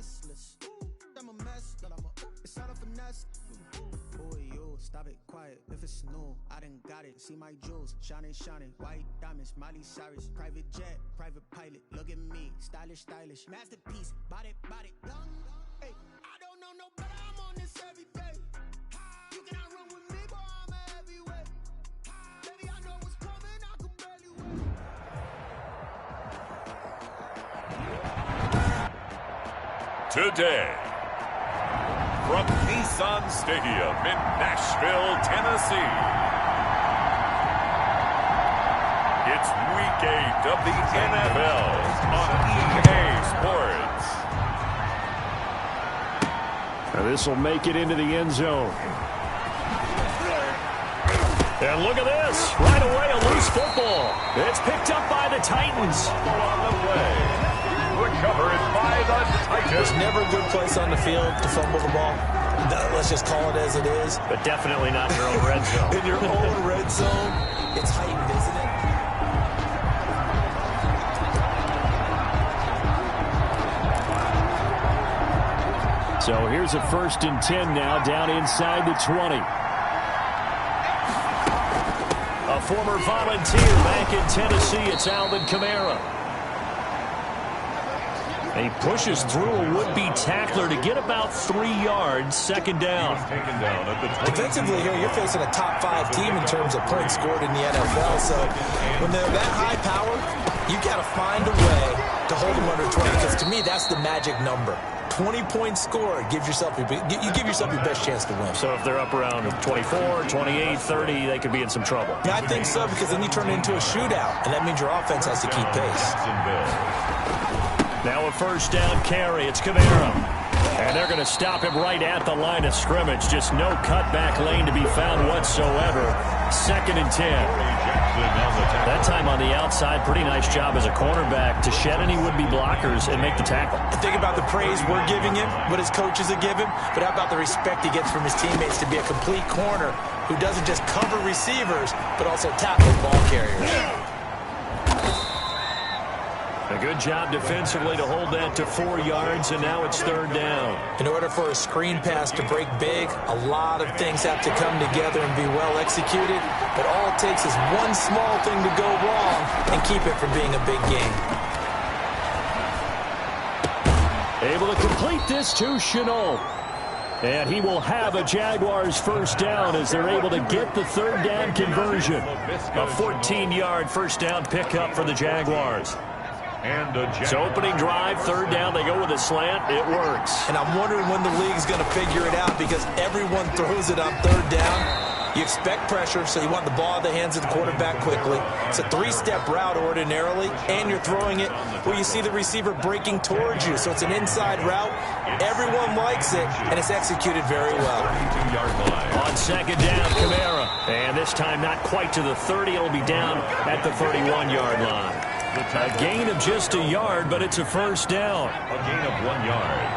restless. I'm a mess, but it's not a finesse. Boy, you stop it, quiet. If it's new, I done got it. See my jewels, shining, shining. White diamonds, Miley Cyrus. Private jet, private pilot. Look at me, stylish, stylish. Masterpiece, body, body. Young, hey, I don't know no better. I'm on this every day. You cannot run with me, boy. I'm a heavyweight. Baby, I know what's coming. I can barely wait. Today, from Nissan Stadium in Nashville, Tennessee, it's Week 8 of the NFL on EA Sports. Now this will make it into the end zone. And look at this. Right away, a loose football. It's picked up by the Titans. On the way. Recovered by the Titans. There's never a good place on the field to fumble the ball. Let's just call it as it is. But definitely not in your own red zone. In your own red zone, it's heightened, isn't it? So here's a 1st and 10 now, down inside the 20. A former volunteer back in Tennessee, it's Alvin Kamara. He pushes through a would-be tackler to get about 3 yards, 2nd down. Defensively here, you're facing a top 5 team in terms of points scored in the NFL. So when they're that high power, you got to find a way to hold them under 20. Because to me, that's the magic number. 20 points scored gives yourself you give yourself your best chance to win. So if they're up around 24, 28, 30, they could be in some trouble. Yeah, I think so, because then you turn it into a shootout, and that means your offense has to keep pace. Now a 1st down carry. It's Kamara. And they're going to stop him right at the line of scrimmage. Just no cutback lane to be found whatsoever. 2nd and 10. That time on the outside, pretty nice job as a cornerback to shed any would-be blockers and make the tackle. Think about the praise we're giving him, what his coaches are giving, but how about the respect he gets from his teammates to be a complete corner who doesn't just cover receivers, but also tackle ball carriers. A good job defensively to hold that to 4 yards, and now it's 3rd down. In order for a screen pass to break big, a lot of things have to come together and be well executed, but all it takes is one small thing to go wrong and keep it from being a big game. Able to complete this to Chenault. And he will have a Jaguars 1st down as they're able to get the 3rd down conversion. A 14-yard 1st down pickup for the Jaguars. So opening drive, 3rd down, they go with a slant. It works. And I'm wondering when the league's going to figure it out, because everyone throws it on 3rd down. You expect pressure, so you want the ball in the hands of the quarterback quickly. It's a 3-step route ordinarily, and you're throwing it where you see the receiver breaking towards you. So it's an inside route. Everyone likes it, and it's executed very well. On 2nd down, Kamara. And this time not quite to the 30. It'll be down at the 31-yard line. A gain of just a yard, but it's a 1st down. A gain of 1 yard.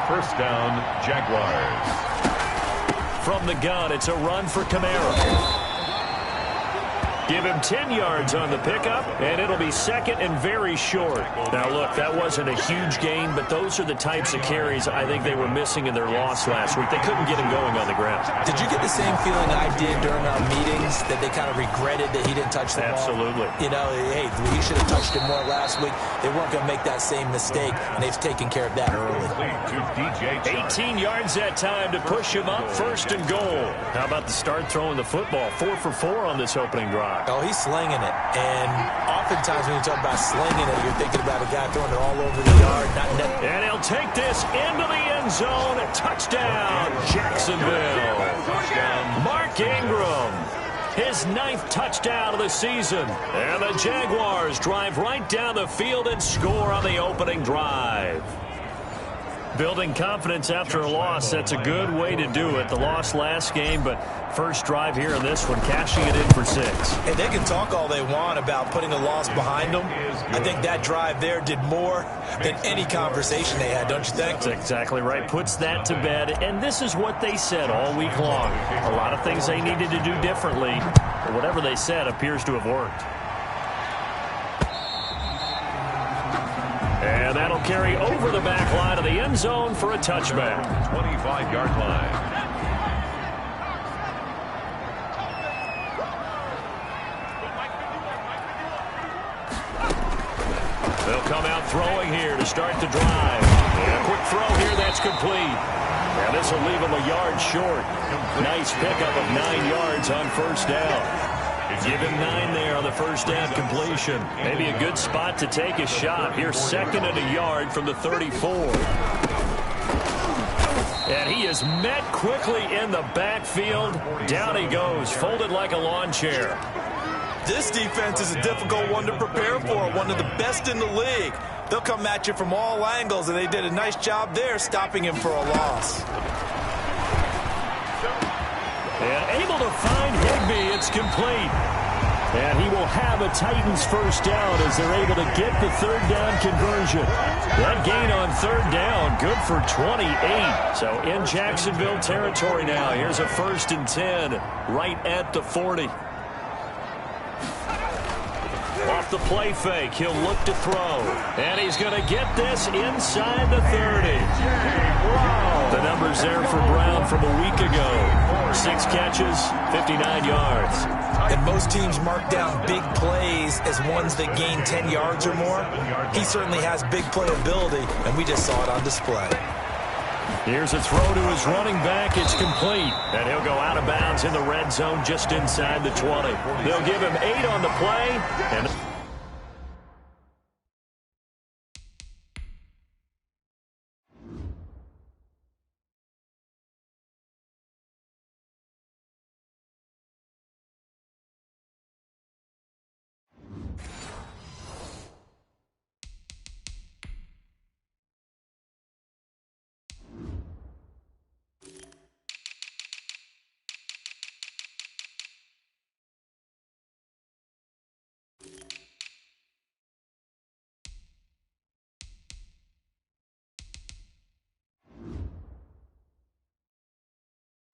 1st down, Jaguars. From the gun, it's a run for Kamara. Give him 10 yards on the pickup, and it'll be 2nd and very short. Now, look, that wasn't a huge gain, but those are the types of carries I think they were missing in their loss last week. They couldn't get him going on the ground. Did you get the same feeling I did during our meetings, that they kind of regretted that he didn't touch the ball? Absolutely. You know, hey, he should have touched it more last week. They weren't going to make that same mistake, and they've taken care of that early. 18 yards that time to push him up, 1st and goal. How about the start throwing the football? 4 for 4 on this opening drive. Oh, he's slinging it. And oftentimes when you talk about slinging it, you're thinking about a guy throwing it all over the yard, not net. And he'll take this into the end zone. Touchdown, Jacksonville. Mark Ingram, his 9th touchdown of the season. And the Jaguars drive right down the field and score on the opening drive. Building confidence after a loss, that's a good way to do it. The loss last game, but first drive here in this one, cashing it in for 6. And they can talk all they want about putting a loss behind them. I think that drive there did more than any conversation they had, don't you think? That's exactly right. Puts that to bed, and this is what they said all week long. A lot of things they needed to do differently, but whatever they said appears to have worked. And that'll carry over the back line of the end zone for a touchback. 25-yard line. They'll come out throwing here to start the drive. And a quick throw here, that's complete. And this will leave him a yard short. Nice pickup of 9 yards on first down. Give him 9 there on the first down completion. Maybe a good spot to take a shot. Here's 2nd and a yard from the 34. And he is met quickly in the backfield. Down he goes, folded like a lawn chair. This defense is a difficult one to prepare for, one of the best in the league. They'll come at you from all angles, and they did a nice job there stopping him for a loss. And able to find Higbee, it's complete. And he will have a Titans first down as they're able to get the 3rd down conversion. That gain on 3rd down, good for 28. So in Jacksonville territory now. Here's a 1st and 10 right at the 40. Off the play fake, he'll look to throw. And he's going to get this inside the 30. The numbers there for Brown from a week ago. 6 catches, 59 yards. And most teams mark down big plays as ones that gain 10 yards or more. He certainly has big playability, and we just saw it on display. Here's a throw to his running back. It's complete. And he'll go out of bounds in the red zone just inside the 20. They'll give him 8 on the play. And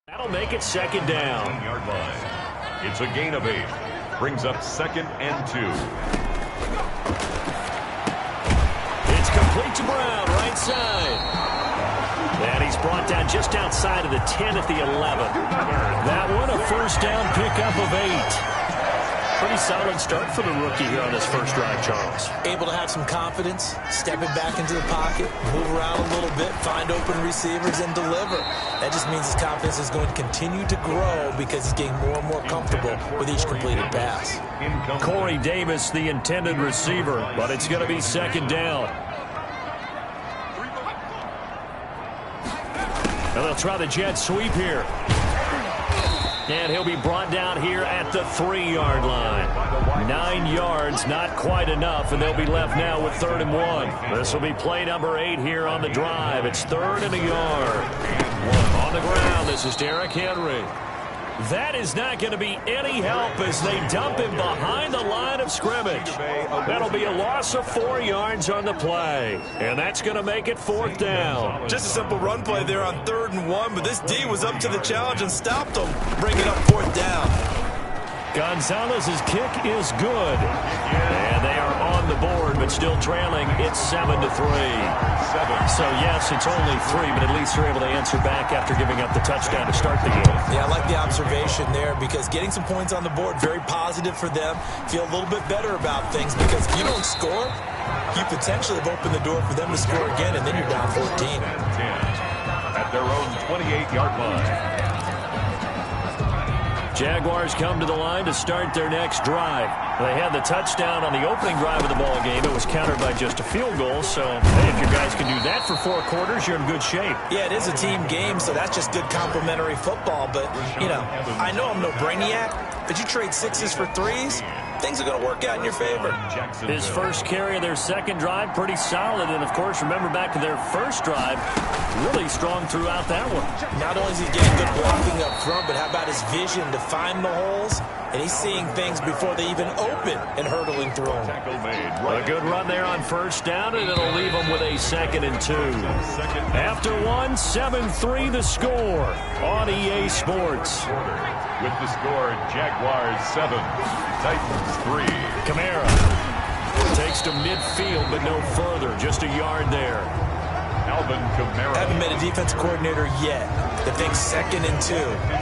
that'll make it 2nd down. 1-yard line. It's a gain of 8. Brings up 2nd and 2. It's complete to Brown, right side. And he's brought down just outside of the 10 at the 11. That one a first down pickup of 8. Pretty solid start for the rookie here on his first drive, Charles. Able to have some confidence, stepping back into the pocket, move around a little bit, find open receivers, and deliver. That just means his confidence is going to continue to grow because he's getting more and more comfortable with each completed pass. Corey Davis, the intended receiver, but it's going to be 2nd down. And they'll try the jet sweep here. And he'll be brought down here at the 3-yard line. 9 yards, not quite enough, and they'll be left now with 3rd and 1. This will be play number 8 here on the drive. It's 3rd and a yard. On the ground, this is Derrick Henry. That is not going to be any help as they dump him behind the line of scrimmage. That'll be a loss of 4 yards on the play. And that's going to make it 4th down. Just a simple run play there on 3rd and 1, but this D was up to the challenge and stopped him, bringing up 4th down. Gonzalez's kick is good. And they are on the board, but still trailing. It's 7-3. So, yes, it's only 3, but at least they're able to answer back after giving up the touchdown to start the game. Yeah, I like the observation there because getting some points on the board, very positive for them. Feel a little bit better about things because if you don't score, you potentially have opened the door for them to score again, and then you're down 14. At their own 28-yard line. Jaguars come to the line to start their next drive. They had the touchdown on the opening drive of the ball game. It was countered by just a field goal. So, hey, if your guys can do that for 4 quarters, you're in good shape. Yeah, it is a team game, so that's just good complimentary football. But, you know, I know I'm no brainiac, but you trade 6s for 3s, things are going to work out in your favor. His first carry of their second drive, pretty solid. And, of course, remember back to their first drive, really strong throughout that one. Not only is he getting good blocking up front, but how about his vision to find the holes? And he's seeing things before they even open and hurtling through them. A good run there on first down, and it'll leave them with a 2nd and 2. After one, 7-3 the score on EA Sports. With the score, Jaguars 7, Titans 3. Kamara takes takes to midfield, but no further. Just a yard there. Alvin Kamara. Haven't met a defense coordinator yet that thinks 2nd and 2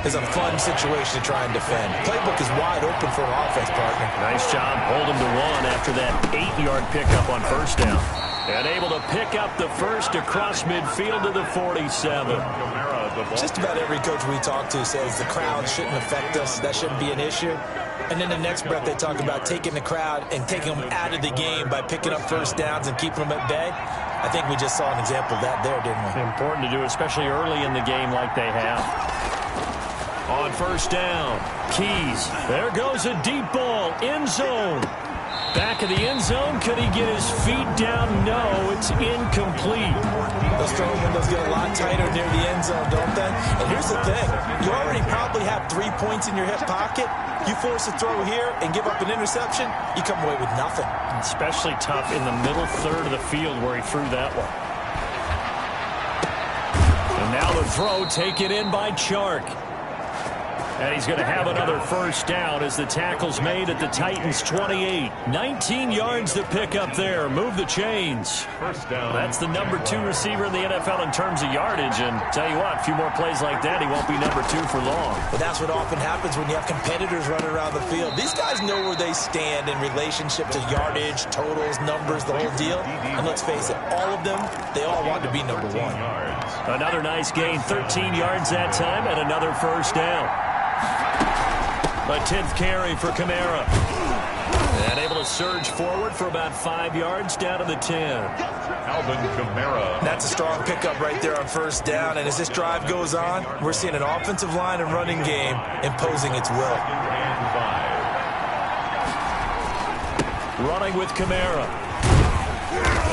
is a fun situation to try and defend. Playbook is wide open for an offense, partner. Nice job. Hold him to 1 after that 8-yard pickup on first down. And able to pick up the first across midfield to the 47. Just about every coach we talk to says the crowd shouldn't affect us. That shouldn't be an issue. And then the next breath they talk about taking the crowd and taking them out of the game by picking up first downs and keeping them at bay. I think we just saw an example of that there, didn't we? Important to do, especially early in the game like they have. On first down, Keys. There goes a deep ball, end zone. Back of the end zone, could he get his feet down? No, it's incomplete. Those throwing windows get a lot tighter near the end zone, don't they? And here's the thing. You already probably have 3 points in your hip pocket. You force a throw here and give up an interception, you come away with nothing. Especially tough in the middle third of the field where he threw that one. And now the throw taken in by Chark. And he's going to have another first down as the tackle's made at the Titans' 28. 19 yards to pick up there. Move the chains. First down. That's the number 2 receiver in the NFL in terms of yardage. And tell you what, a few more plays like that, he won't be number 2 for long. But that's what often happens when you have competitors running around the field. These guys know where they stand in relationship to yardage, totals, numbers, the whole deal. And let's face it, all of them, they all want to be number 1. Another nice gain, 13 yards that time, and another first down. A 10th carry for Kamara. And able to surge forward for about 5 yards down to the 10. Alvin Kamara. That's a strong pickup right there on first down. And as this drive goes on, we're seeing an offensive line and running game imposing its will. Running with Kamara.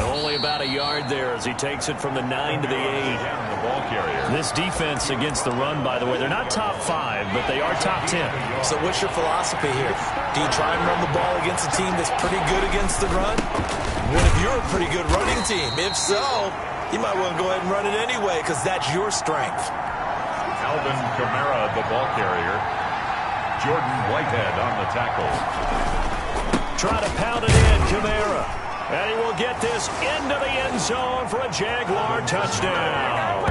Only about a yard there as he takes it from the 9 to the 8. This defense against the run, by the way, they're not top 5, but they are top 10. So what's your philosophy here? Do you try and run the ball against a team that's pretty good against the run? What if you're a pretty good running team? If so, you might want to go ahead and run it anyway because that's your strength. Alvin Kamara, the ball carrier. Jordan Whitehead on the tackle. Try to pound it in, Kamara. And he will get this into the end zone for a Jaguar touchdown.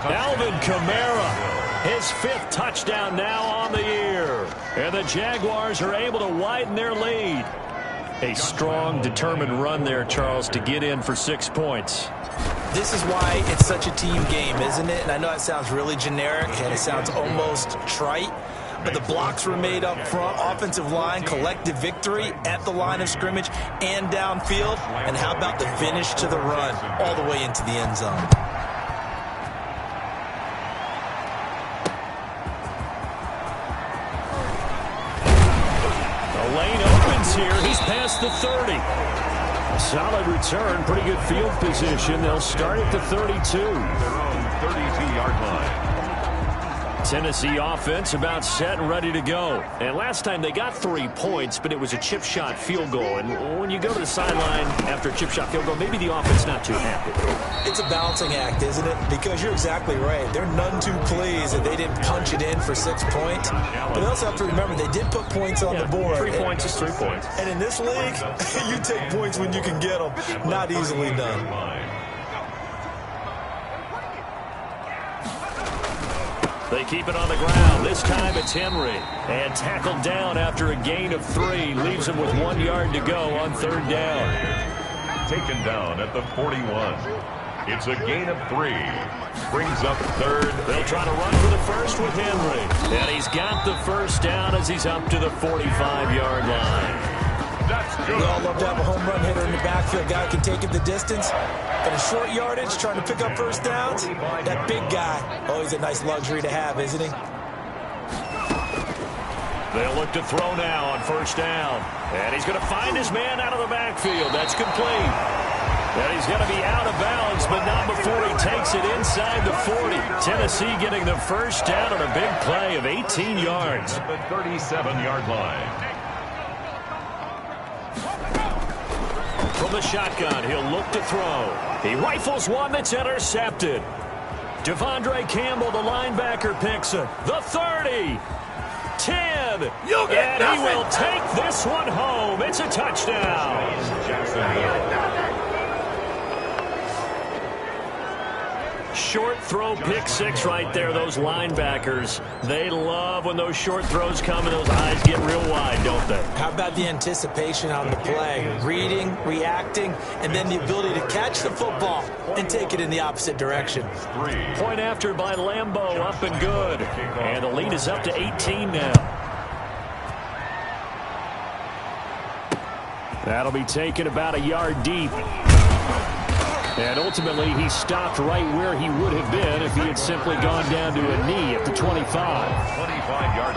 Alvin Kamara, his 5th touchdown now on the year. And the Jaguars are able to widen their lead. A strong, determined run there, Charles, to get in for 6 points. This is why it's such a team game, isn't it? And I know it sounds really generic and it sounds almost trite. But the blocks were made up front, offensive line, collective victory at the line of scrimmage and downfield. And how about the finish to the run all the way into the end zone? The lane opens here. He's past the 30. A solid return, pretty good field position. They'll start at the 32. Their own 32-yard line. Tennessee offense about set and ready to go. And last time they got 3 points, but it was a chip shot field goal. And when you go to the sideline after a chip shot field goal, maybe the offense not too happy. It's a balancing act, isn't it? Because you're exactly right. They're none too pleased that they didn't punch it in for 6 points. But they also have to remember they did put points on the board. 3 points is 3 points. And in this league, you take points when you can get them. Not easily done. They keep it on the ground. This time it's Henry. And tackled down after a gain of 3. Leaves him with 1 yard to go on 3rd down. Taken down at the 41. It's a gain of 3. Brings up 3rd. They'll try to run for the first with Henry. And he's got the first down as he's up to the 45-yard line. That's good. We all love to have a home run hitter in the backfield. Guy can take it the distance. But in short yardage, trying to pick up first downs, that big guy, always a nice luxury to have, isn't he? They'll look to throw now on first down. And he's going to find his man out of the backfield. That's complete. And he's going to be out of bounds, but not before he takes it inside the 40. Tennessee getting the first down on a big play of 18 yards. At the 37-yard line. From the shotgun, he'll look to throw. He rifles one that's intercepted. Devondre Campbell, the linebacker, picks it. The 30. 10. And he will take this one home. It's a touchdown. Short throw, pick six right there. Those linebackers, they love when those short throws come and those eyes get real wide, don't they? How about the anticipation on the play? Reading, reacting, and then the ability to catch the football and take it in the opposite direction. Point after by Lambeau, up and good. And the lead is up to 18 now. That'll be taken about a yard deep. And ultimately, he stopped right where he would have been if he had simply gone down to a knee at the 25. 25-yard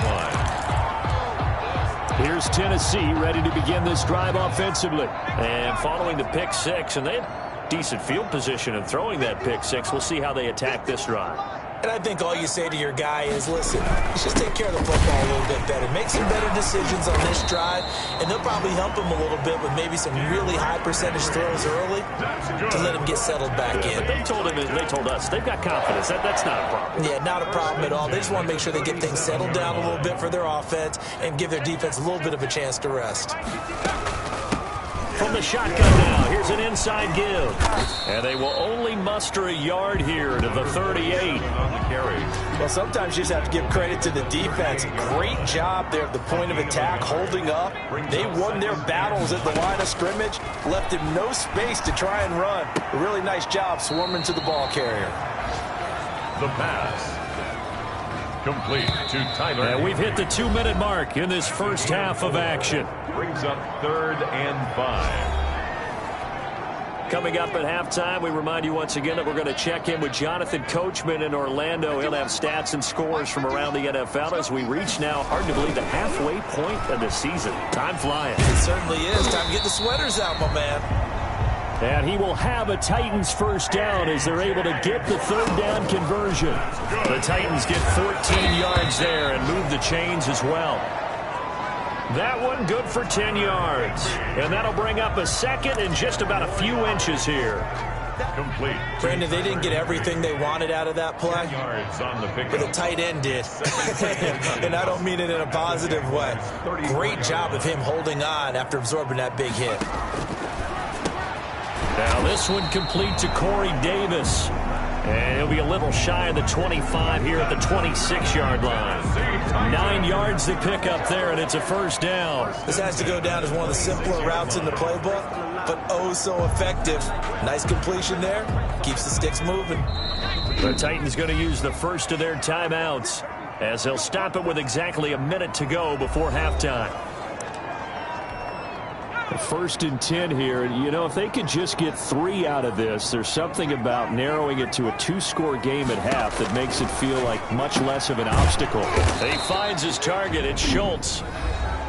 line. Here's Tennessee ready to begin this drive offensively. And following the pick six, and they had decent field position in throwing that pick six. We'll see how they attack this drive. And I think all you say to your guy is, listen, let's just take care of the football a little bit better. Make some better decisions on this drive, and they'll probably help him a little bit with maybe some really high percentage throws early to let him get settled back in. But they told him, they told us, they've got confidence. That's not a problem. Yeah, not a problem at all. They just want to make sure they get things settled down a little bit for their offense and give their defense a little bit of a chance to rest. From the shotgun now, here's an inside give. And they will only muster a yard here to the 38. Well, sometimes you just have to give credit to the defense. Great job there at the point of attack, holding up. They won their battles at the line of scrimmage, left him no space to try and run. A really nice job swarming to the ball carrier. The pass. Complete to Tyler. And we've hit the 2-minute mark in this first half of action. Brings up 3rd and 5. Coming up at halftime, we remind you once again that we're going to check in with Jonathan Coachman in Orlando. He'll have stats and scores from around the NFL as we reach now, hard to believe, the halfway point of the season. Time flying. It certainly is. Time to get the sweaters out, my man. And he will have a Titans first down as they're able to get the 3rd down conversion. The Titans get 14 yards there and move the chains as well. That one good for 10 yards. And that'll bring up a second and just about a few inches here. Complete. Brandon, they didn't get everything they wanted out of that play, Yards on the pickup. but the tight end did. And I don't mean it in a positive way. Great job of him holding on after absorbing that big hit. Now this one complete to Corey Davis. And he'll be a little shy of the 25 here at the 26-yard line. 9 yards to pick up there, and it's a first down. This has to go down as one of the simpler routes in the playbook, but oh so effective. Nice completion there. Keeps the sticks moving. The Titans going to use the first of their timeouts as they'll stop it with exactly a minute to go before halftime. 1st and 10 here. You know, if they could just get 3 out of this, there's something about narrowing it to a 2-score game at half that makes it feel like much less of an obstacle. He finds his target. It's Schultz.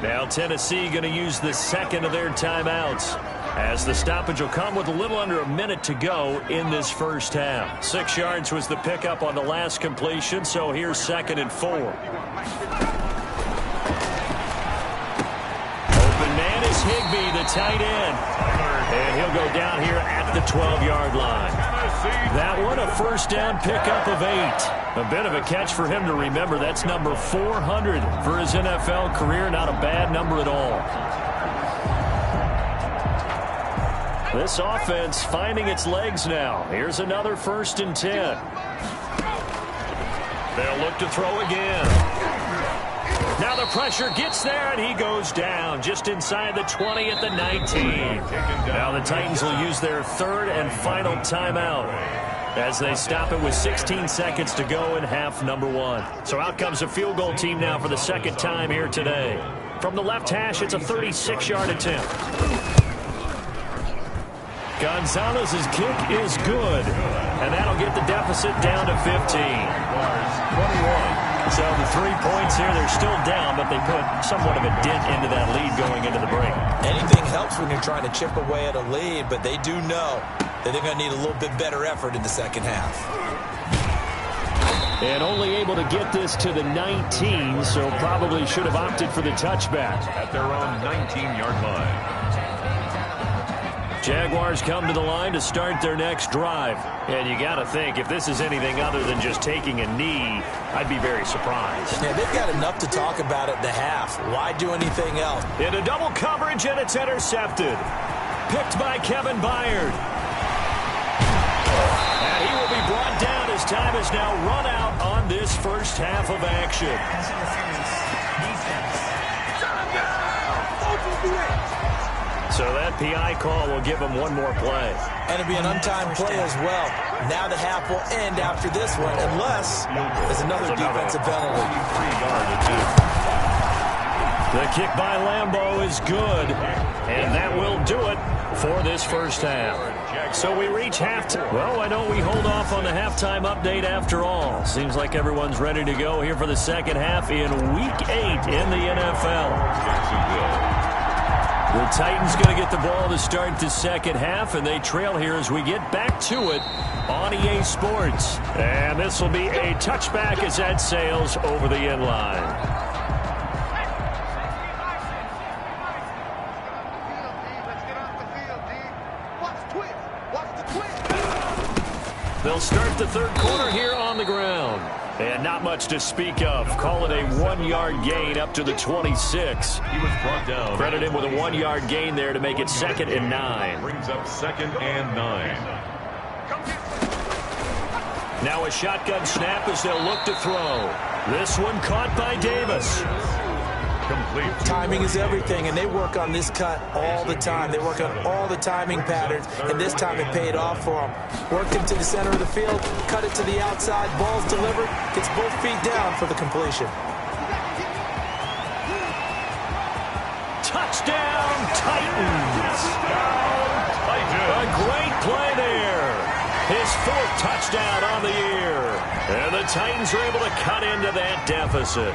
Now Tennessee going to use the second of their timeouts as the stoppage will come with a little under a minute to go in this first half. 6 yards was the pickup on the last completion, so here's 2nd and 4. Higbee, the tight end. And he'll go down here at the 12-yard line. That one, a first down pickup of 8. A bit of a catch for him to remember. That's number 400 for his NFL career. Not a bad number at all. This offense finding its legs now. Here's another 1st and 10. They'll look to throw again. Now the pressure gets there, and he goes down just inside the 20 at the 19. Now the Titans will use their 3rd and final timeout as they stop it with 16 seconds to go in half number 1. So out comes a field goal team now for the 2nd time here today. From the left hash, it's a 36-yard attempt. Gonzalez's kick is good, and that'll get the deficit down to 15. 21. So the 3 points here, they're still down, but they put somewhat of a dent into that lead going into the break. Anything helps when you're trying to chip away at a lead, but they do know that they're going to need a little bit better effort in the second half. And only able to get this to the 19, so probably should have opted for the touchback. At their own 19-yard line. Jaguars come to the line to start their next drive. And you got to think, if this is anything other than just taking a knee, I'd be very surprised. Yeah, they've got enough to talk about at the half. Why do anything else? Into double coverage, and it's intercepted. Picked by Kevin Byard. And he will be brought down as time is now run out on this first half of action. So that PI call will give him one more play. And it'll be an untimed play as well. Now the half will end after this one, unless there's another defensive penalty. The kick by Lambeau is good, and that will do it for this first half. So we reach halftime. Well, why don't we hold off on the halftime update after all? Seems like everyone's ready to go here for the second half in Week 8 in the NFL. The Titans going to get the ball to start the second half, and they trail here as we get back to it on EA Sports. And this will be a touchback as that sails over the end line. They'll start the third quarter here on the ground. And not much to speak of. Call it a 1-yard gain up to the 26. He was brought down. Credit him with a 1-yard gain there to make it 2nd and 9. Brings up 2nd and 9. Now a shotgun snap as they'll look to throw. This one caught by Davis. Complete. Timing is everything, and they work on this cut all the time. They work on all the timing patterns, and this time it paid off for them. Worked him to the center of the field, cut it to the outside, ball's delivered, gets both feet down for the completion. Touchdown, Titans! A great play there. His 4th touchdown on the year. And the Titans are able to cut into that deficit.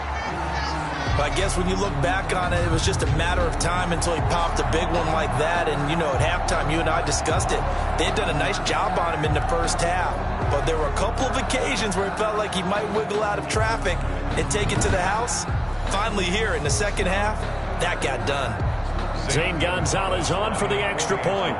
But I guess when you look back on it, it was just a matter of time until he popped a big one like that. And, you know, at halftime, you and I discussed it. They had done a nice job on him in the first half. But there were a couple of occasions where it felt like he might wiggle out of traffic and take it to the house. Finally here in the second half, that got done. Zane Gonzalez on for the extra point.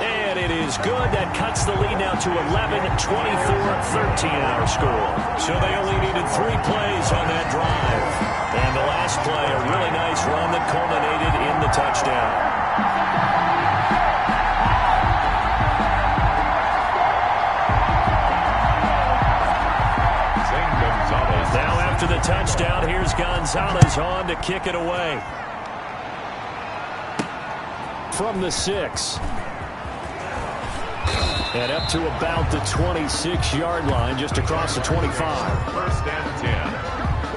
And it is good. That cuts the lead now to 11, 24-13 our score. So they only needed 3 plays on that drive. And the last play, a really nice run that culminated in the touchdown. Now after the touchdown, here's Gonzalez on to kick it away. From the 6. And up to about the 26-yard line, just across the 25. 1st and 10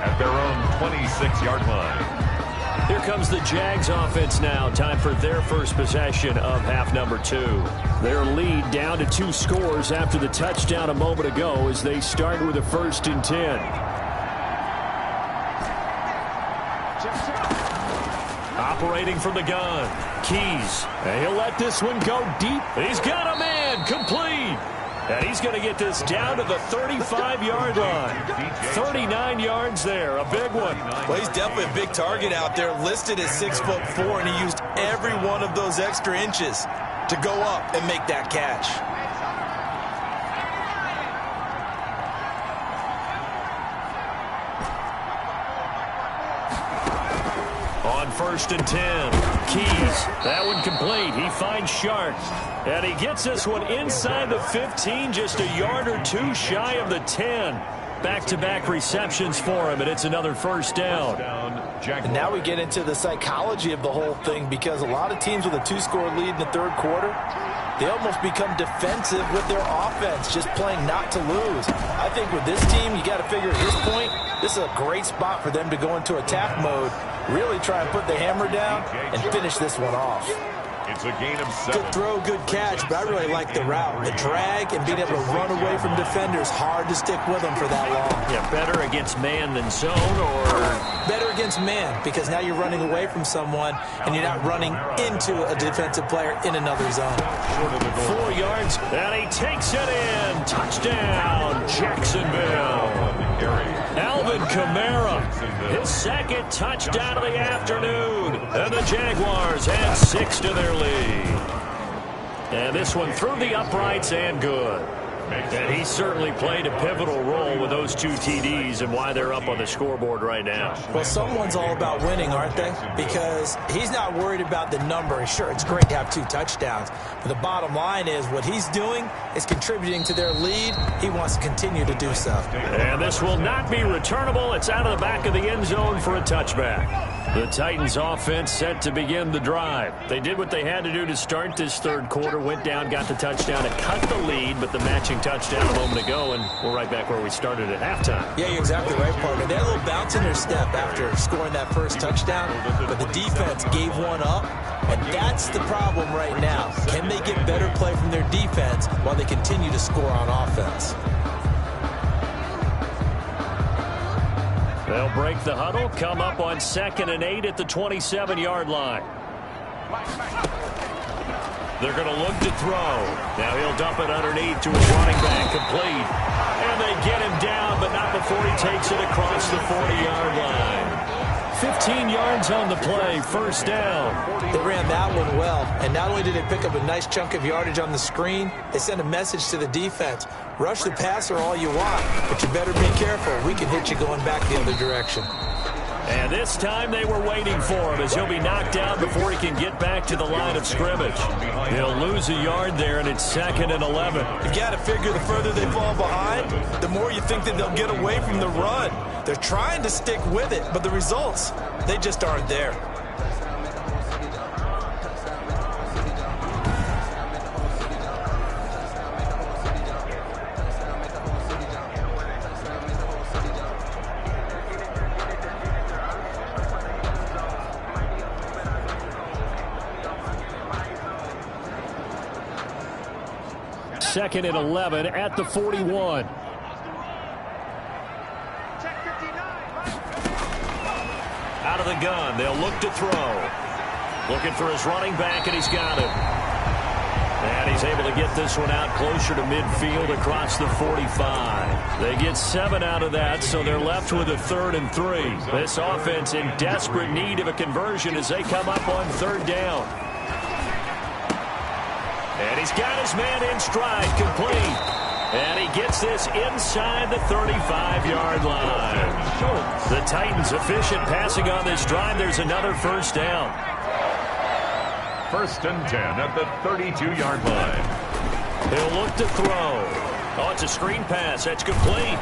at their own 26-yard line. Here comes the Jags offense now. Time for their first possession of half number 2. Their lead down to 2 scores after the touchdown a moment ago as they start with a 1st and 10. Operating from the gun. Keys. And he'll let this one go deep. He's got a man. Complete. And he's going to get this down to the 35-yard line. 39 yards there. A big one. Well, he's definitely a big target out there, listed as 6'4", and he used every one of those extra inches to go up and make that catch. On 1st and 10, Keys, that one complete. He finds Sharp, and he gets this one inside the 15, just a yard or 2 shy of the 10. Back-to-back receptions for him, and it's another 1st down. And now we get into the psychology of the whole thing, because a lot of teams with a 2-score lead in the 3rd quarter, they almost become defensive with their offense, just playing not to lose. I think with this team, you got to figure at this point, this is a great spot for them to go into attack mode, really try and put the hammer down and finish this one off. It's a gain of 7. Good throw, good catch, but I really like the route. The drag and being able to run away from defenders, hard to stick with them for that long. Yeah, better against man than zone, or better against man, because now you're running away from someone and you're not running into a defensive player in another zone. 4 yards, and he takes it in. Touchdown, Jacksonville. Alvin Kamara. His second touchdown of the afternoon. And the Jaguars add 6 to their lead. And this one through the uprights and good. And he certainly played a pivotal role with those 2 TDs and why they're up on the scoreboard right now. Well, someone's all about winning, aren't they? Because he's not worried about the number. Sure, it's great to have 2 touchdowns. But the bottom line is what he's doing is contributing to their lead. He wants to continue to do so. And this will not be returnable. It's out of the back of the end zone for a touchback. The Titans offense set to begin the drive. They did what they had to do to start this third quarter, went down, got the touchdown to cut the lead, but the matching touchdown a moment ago, and we're right back where we started at halftime. Yeah, you're exactly right, partner. They had a little bounce in their step after scoring that first touchdown, but the defense gave one up, and that's the problem right now. Can they get better play from their defense while they continue to score on offense? They'll break the huddle, come up on 2nd and 8 at the 27-yard line. They're going to look to throw. Now he'll dump it underneath to his running back, complete. And they get him down, but not before he takes it across the 40-yard line. 15 yards on the play, first down. They ran that one well, and not only did they pick up a nice chunk of yardage on the screen, they sent a message to the defense. Rush the passer all you want, but you better be careful. We can hit you going back the other direction. And this time they were waiting for him as he'll be knocked down before he can get back to the line of scrimmage. He'll lose a yard there, and it's 2nd and 11. You got to figure the further they fall behind, the more you think that they'll get away from the run. They're trying to stick with it, but the results, they just aren't there. Second and 11 at the 41. Out of the gun, they'll look to throw. Looking for his running back, and he's got him. And he's able to get this one out closer to midfield across the 45. They get 7 out of that, so they're left with a 3rd and 3. This offense in desperate need of a conversion as they come up on 3rd down. And he's got his man in stride, complete. And he gets this inside the 35-yard line. The Titans efficient passing on this drive. There's another first down. 1st and 10 at the 32-yard line. He'll look to throw. Oh, it's a screen pass. That's complete.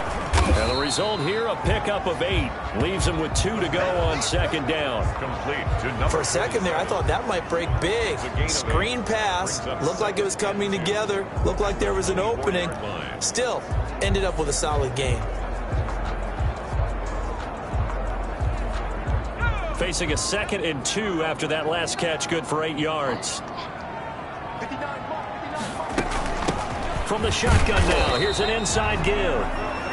And the result here, a pickup of 8. Leaves him with 2 to go on 2nd down. Complete to number. For a second there, I thought that might break big. Screen pass. Looked like it was coming together. Looked like there was an opening. Still, ended up with a solid gain. Facing a 2nd and 2 after that last catch, good for 8 yards. From the shotgun now, here's an inside give.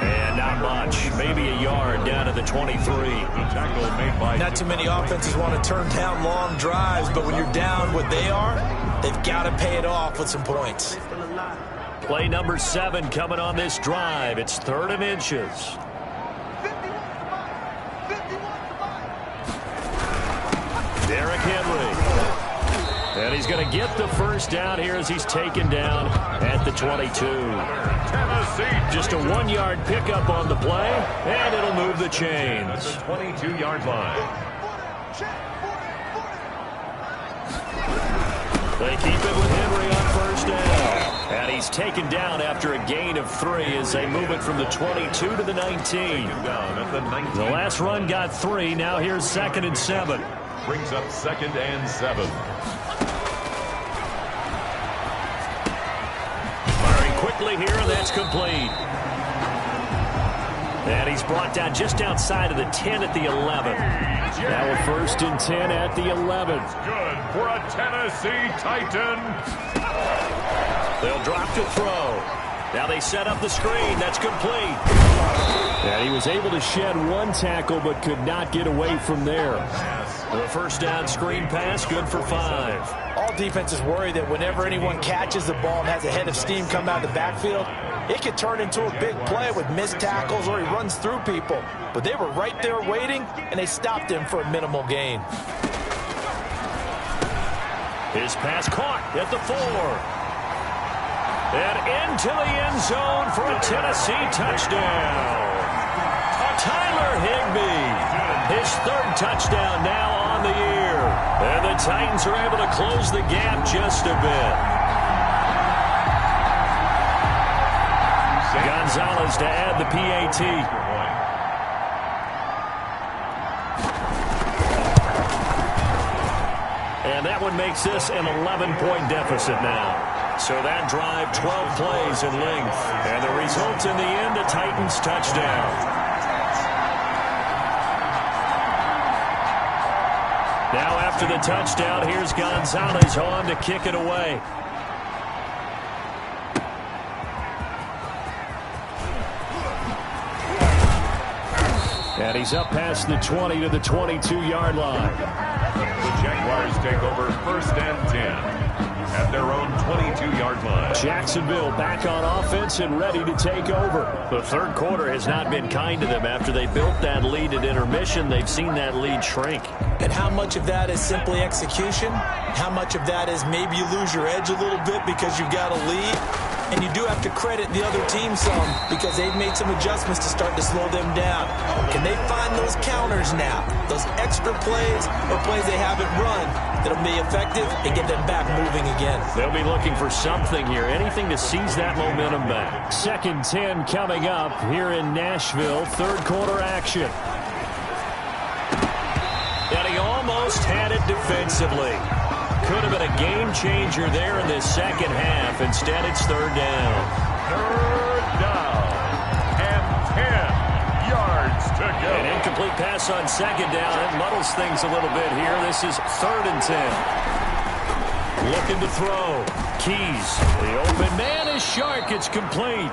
And not much, maybe a yard down to the 23. Not too many offenses want to turn down long drives, but when you're down what they are, they've got to pay it off with some points. Play number 7 coming on this drive. It's 3rd and inches. Derrick Henry. And he's going to get the first down here as he's taken down at the 22. Just a 1-yard pickup on the play, and it'll move the chains. 22-yard line. They keep it with Henry on first down. And he's taken down after a gain of 3 as they move it from the 22 to the 19. The last run got 3. Now here's 2nd and 7. Brings up 2nd and 7. Firing quickly here, and that's complete. And he's brought down just outside of the 10 at the 11. Now a 1st and 10 at the 11. Good for a Tennessee Titan. They'll drop to throw. Now they set up the screen. That's complete. And he was able to shed 1 tackle but could not get away from there. The first down screen pass, good for 5. All defenses worry that whenever anyone catches the ball and has a head of steam come out of the backfield, it could turn into a big play with missed tackles or he runs through people. But they were right there waiting, and they stopped him for a minimal gain. His pass caught at the 4. And into the end zone for a Tennessee touchdown. Tyler Higbee, his 3rd touchdown now on the year. And the Titans are able to close the gap just a bit. Gonzalez to add the PAT. And that one makes this an 11-point deficit now. So that drive, 12 plays in length. And the result in the end, a Titans touchdown. Now after the touchdown, here's Gonzalez on to kick it away. And he's up past the 20 to the 22-yard line. The Jaguars take over 1st and 10 at their own 22-yard line. Jacksonville back on offense and ready to take over. The third quarter has not been kind to them. After they built that lead at intermission, they've seen that lead shrink. And how much of that is simply execution? How much of that is maybe you lose your edge a little bit because you've got a lead? And you do have to credit the other team some because they've made some adjustments to start to slow them down. Can they find those counters now? Those extra plays or plays they haven't run that'll be effective and get them back moving again. They'll be looking for something here, anything to seize that momentum back. 2nd 10 coming up here in Nashville. 3rd quarter action. And he almost had it defensively. Could have been a game changer there in this second half. Instead, it's 3rd down. 3rd down and 10 yards to go. An incomplete pass on 2nd down. It muddles things a little bit here. This is 3rd and 10. Looking to throw. Keys. The open man is Shark. It's complete.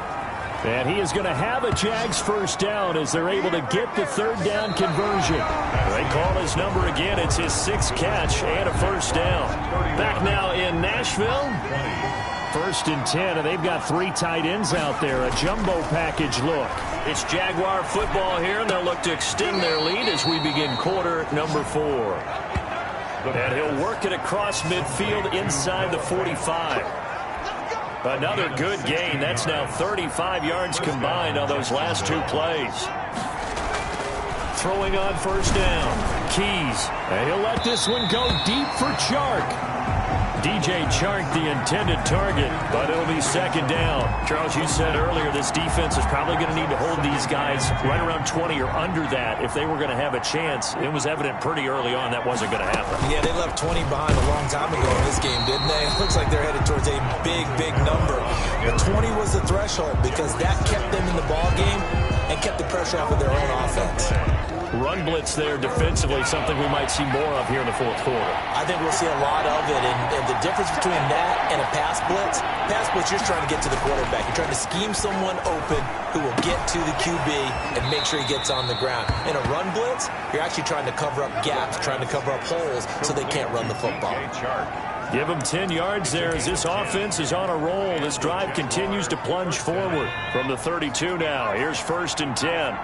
And he is going to have a Jags first down as they're able to get the 3rd down conversion. They call his number again. It's his 6th catch and a first down. Back now in Nashville. 1st and 10, and they've got 3 tight ends out there. A jumbo package look. It's Jaguar football here, and they'll look to extend their lead as we begin quarter number 4. And he'll work it across midfield inside the 45. Another good gain. That's now 35 yards combined on those last 2 plays. Throwing on first down. Keys. And he'll let this one go deep for Chark. DJ Chark, the intended target, but it'll be 2nd down. Charles, you said earlier this defense is probably going to need to hold these guys right around 20 or under that if they were going to have a chance. It was evident pretty early on that wasn't going to happen. Yeah, they left 20 behind a long time ago in this game, didn't they? It looks like they're headed towards a big, big number. But 20 was the threshold because that kept them in the ball game and kept the pressure off of their own offense. Run blitz there defensively, something we might see more of here in the 4th quarter. I think we'll see a lot of it, and the difference between that and a pass blitz, you're just trying to get to the quarterback. You're trying to scheme someone open who will get to the QB and make sure he gets on the ground. In a run blitz, you're actually trying to cover up gaps, trying to cover up holes so they can't run the football. Give him 10 yards there as this offense is on a roll. This drive continues to plunge forward from the 32 now. Here's 1st and 10.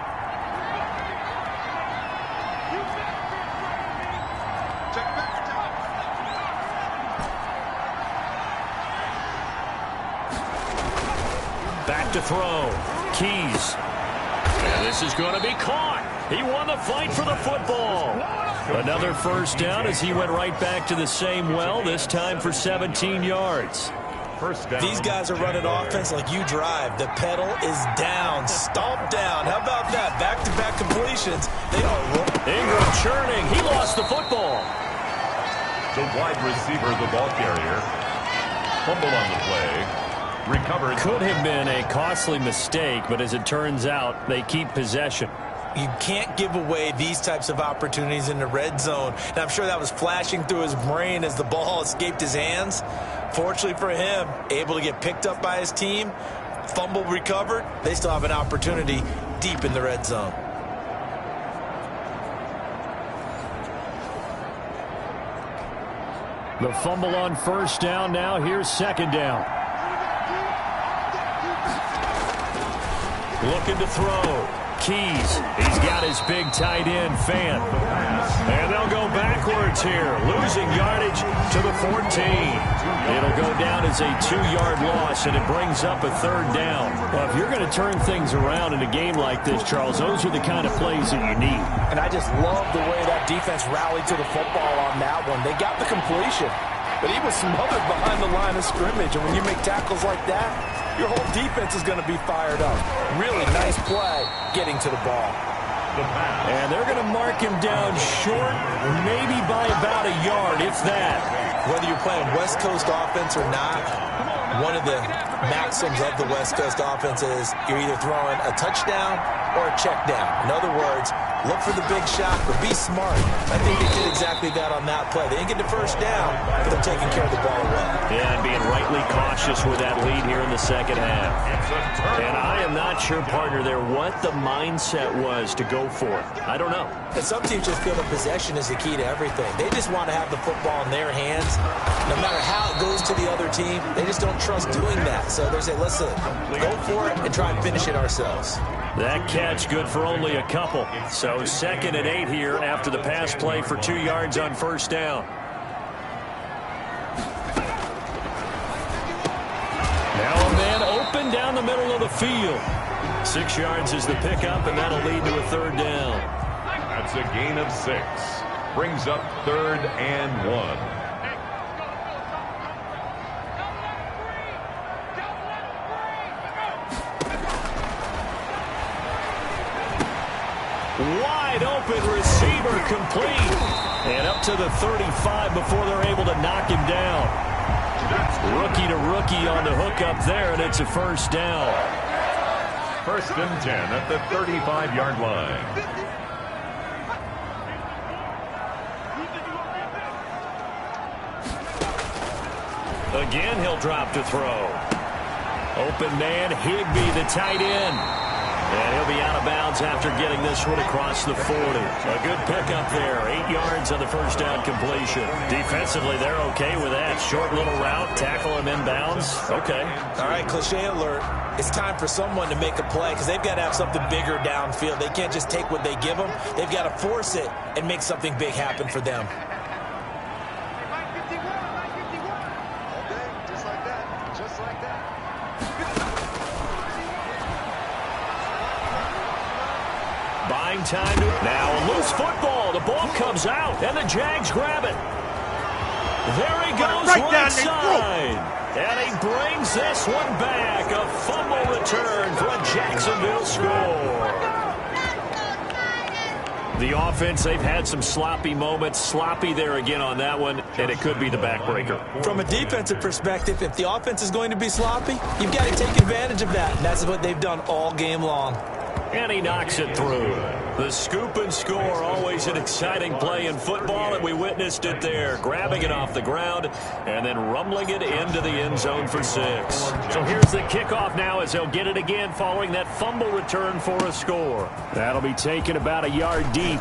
Back to throw. Keys. And this is going to be caught. He won the fight for the football. Another first down as he went right back to the same well, this time for 17 yards. First down. These guys are running offense like you drive. The pedal is down, stomp down. How about that? Back-to-back completions. They are rolling. Ingram churning. He lost the football. The wide receiver, the ball carrier. Fumble on the play. Recovered. Could have been a costly mistake, but as it turns out, they keep possession. You can't give away these types of opportunities in the red zone. And I'm sure that was flashing through his brain as the ball escaped his hands. Fortunately for him, able to get picked up by his team, fumble recovered. They still have an opportunity deep in the red zone. The fumble on first down. Now here's second down. Looking to throw. Keys. He's got his big tight end, Fan. And they'll go backwards here, losing yardage to the 14. It'll go down as a 2-yard loss, and it brings up a third down. Well, if you're going to turn things around in a game like this, Charles, those are the kind of plays that you need. And I just love the way that defense rallied to the football on that one. They got the completion, but he was smothered behind the line of scrimmage. And when you make tackles like that, your whole defense is going to be fired up. Really nice play getting to the ball. And they're going to mark him down short, maybe by about a yard, if that. Whether you're playing West Coast offense or not, one of the maxims of the West Coast offense is you're either throwing a touchdown or a check down. In other words, look for the big shot, but be smart. I think they did exactly that on that play. They didn't get the first down, but they're taking care of the ball well. Yeah, and being rightly cautious with that lead here in the second half. And I am not sure, partner, there what the mindset was to go for it. I don't know. And some teams just feel that possession is the key to everything. They just want to have the football in their hands. No matter how it goes to the other team, they just don't trust doing that. So they say, listen, go for it and try and finish it ourselves. That catch good for only a couple. So 2nd and 8 here after the pass play for 2 yards on first down. Now a man open down the middle of the field. 6 yards is the pickup, and that'll lead to a third down. That's a gain of 6. Brings up 3rd and 1. Wide open receiver complete. And up to the 35 before they're able to knock him down. Rookie to rookie on the hook up there, and it's a first down. 1st and 10 at the 35-yard line. Again, he'll drop to throw. Open man, Higbee, the tight end. And he'll be out of bounds after getting this one across the 40. A good pickup there. 8 yards on the first down completion. Defensively, they're okay with that. Short little route, tackle him inbounds. Okay. All right, cliche alert. It's time for someone to make a play because they've got to have something bigger downfield. They can't just take what they give them. They've got to force it and make something big happen for them. Buying time. Now a loose football. The ball comes out, and the Jags grab it. There he goes right side. And he brings this one back. A fumble return for a Jacksonville score. The offense, they've had some sloppy moments. Sloppy there again on that one, and it could be the backbreaker. From a defensive perspective, if the offense is going to be sloppy, you've got to take advantage of that. And that's what they've done all game long. And he knocks it through. The scoop and score, always an exciting play in football, and we witnessed it there. Grabbing it off the ground and then rumbling it into the end zone for 6. So here's the kickoff now as they'll get it again following that fumble return for a score. That'll be taken about a yard deep.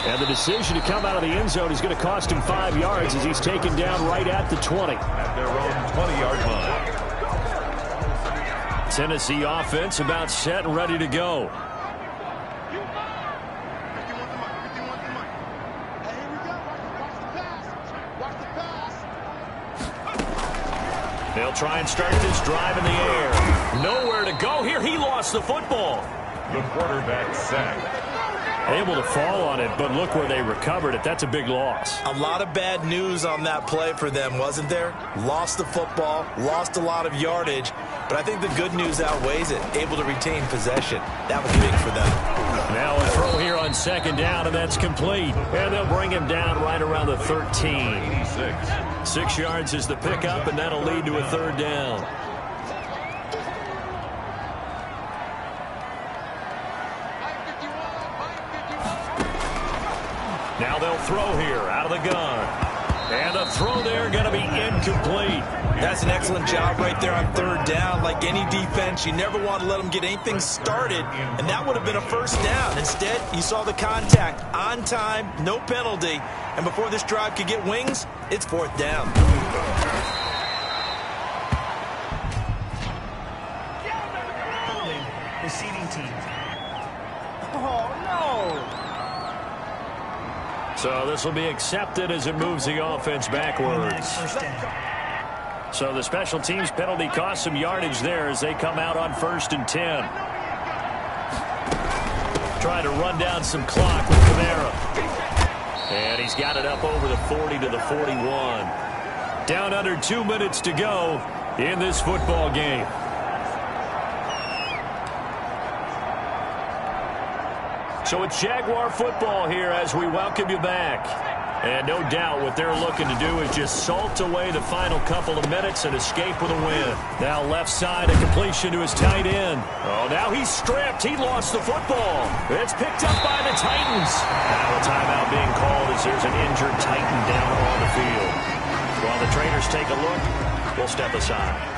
And the decision to come out of the end zone is going to cost him 5 yards as he's taken down right at the 20. At their own 20-yard line. Tennessee offense about set and ready to go. They'll try and start this drive in the air. Nowhere to go here. He lost the football. The quarterback sacked. Able to fall on it, but look where they recovered it. That's a big loss. A lot of bad news on that play for them, wasn't there? Lost the football, lost a lot of yardage, but I think the good news outweighs it. Able to retain possession. That was big for them. Now a throw here on second down, and that's complete. And they'll bring him down right around the 13. 6 yards is the pickup, and that'll lead to a third down. Now they'll throw here out of the gun. And the throw there going to be incomplete. That's an excellent job right there on third down. Like any defense, you never want to let them get anything started, and that would have been a first down. Instead, you saw the contact on time, no penalty, and before this drive could get wings, it's fourth down. Receiving team. So this will be accepted as it moves the offense backwards. So the special teams penalty cost some yardage there as they come out on 1st and 10. Trying to run down some clock with Kamara. And he's got it up over the 40 to the 41. Down under 2 minutes to go in this football game. So it's Jaguar football here as we welcome you back. And no doubt what they're looking to do is just salt away the final couple of minutes and escape with a win. Now left side, a completion to his tight end. Oh, now he's stripped. He lost the football. It's picked up by the Titans. Now a timeout being called as there's an injured Titan down on the field. While the trainers take a look, we'll step aside.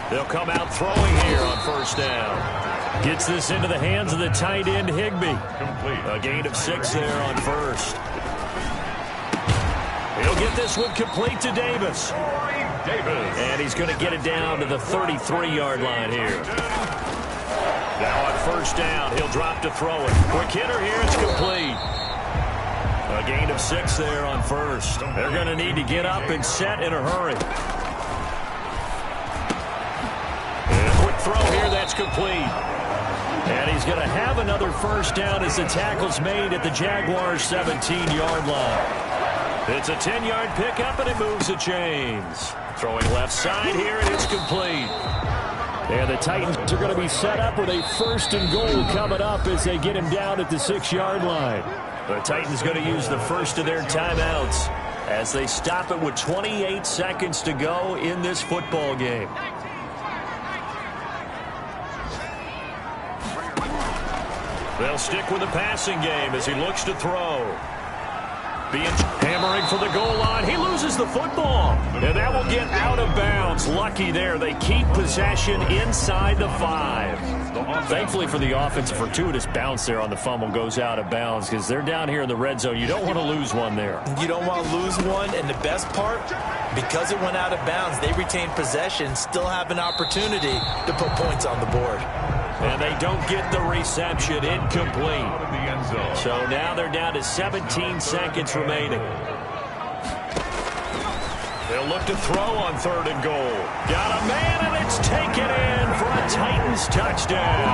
They'll come out throwing here on first down. Gets this into the hands of the tight end, Higbee. Complete. A gain of 6 there on first. He'll get this one complete to Davis. And he's going to get it down to the 33-yard line here. Now on first down, he'll drop to throw it. Quick hitter here, it's complete. A gain of 6 there on first. They're going to need to get up and set in a hurry. Throw here, that's complete. And he's going to have another first down as the tackle's made at the Jaguars' 17-yard line. It's a 10-yard pickup, and it moves the chains. Throwing left side here, and it's complete. And the Titans are going to be set up with a 1st and goal coming up as they get him down at the 6-yard line. The Titans going to use the first of their timeouts as they stop it with 28 seconds to go in this football game. They'll stick with the passing game as he looks to throw. Being hammering for the goal line. He loses the football. And that will get out of bounds. Lucky there. They keep possession inside the 5. Thankfully for the offense, a fortuitous bounce there on the fumble goes out of bounds because they're down here in the red zone. You don't want to lose one there. You don't want to lose one. And the best part, because it went out of bounds, they retain possession, still have an opportunity to put points on the board. And they don't get the reception. Incomplete. So now they're down to 17 seconds remaining. They'll look to throw on 3rd and goal. Got a man, and it's taken in for a Titans touchdown.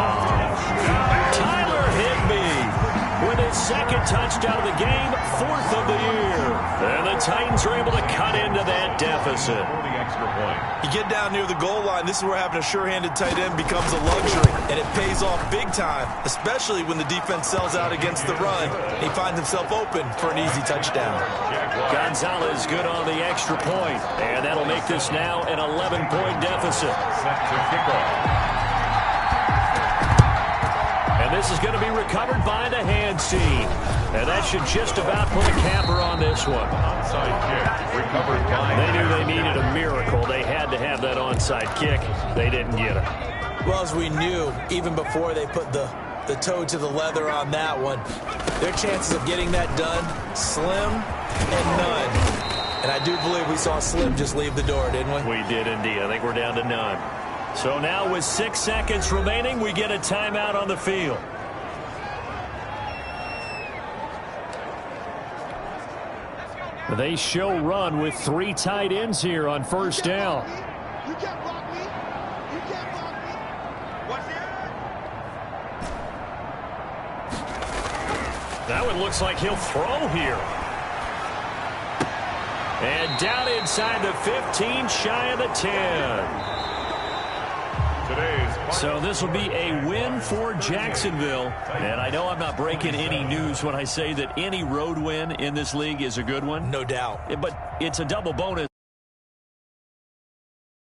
Tyler Higbee with his 2nd touchdown of the game, 4th of the year. And the Titans are able to cut into that deficit. You get down near the goal line, this is where having a sure-handed tight end becomes a luxury, and it pays off big time, especially when the defense sells out against the run. He finds himself open for an easy touchdown. Gonzalez good on the extra point, and that'll make this now an 11-point deficit. And this is going to be recovered by the hands team. And that should just about put a capper on this one. Onside kick recovered by. They knew they needed a miracle. They had to have that onside kick. They didn't get it. Well, as we knew, even before they put the toe to the leather on that one, their chances of getting that done, slim and none. And I do believe we saw Slim just leave the door, didn't we? We did indeed. I think we're down to none. So now with 6 seconds remaining, we get a timeout on the field. They show run with 3 tight ends here on first down. You can't block me. You can't block me. What's here? That one looks like he'll throw here. And down inside the 15, shy of the 10. So this will be a win for Jacksonville. And I know I'm not breaking any news when I say that any road win in this league is a good one. No doubt. But it's a double bonus.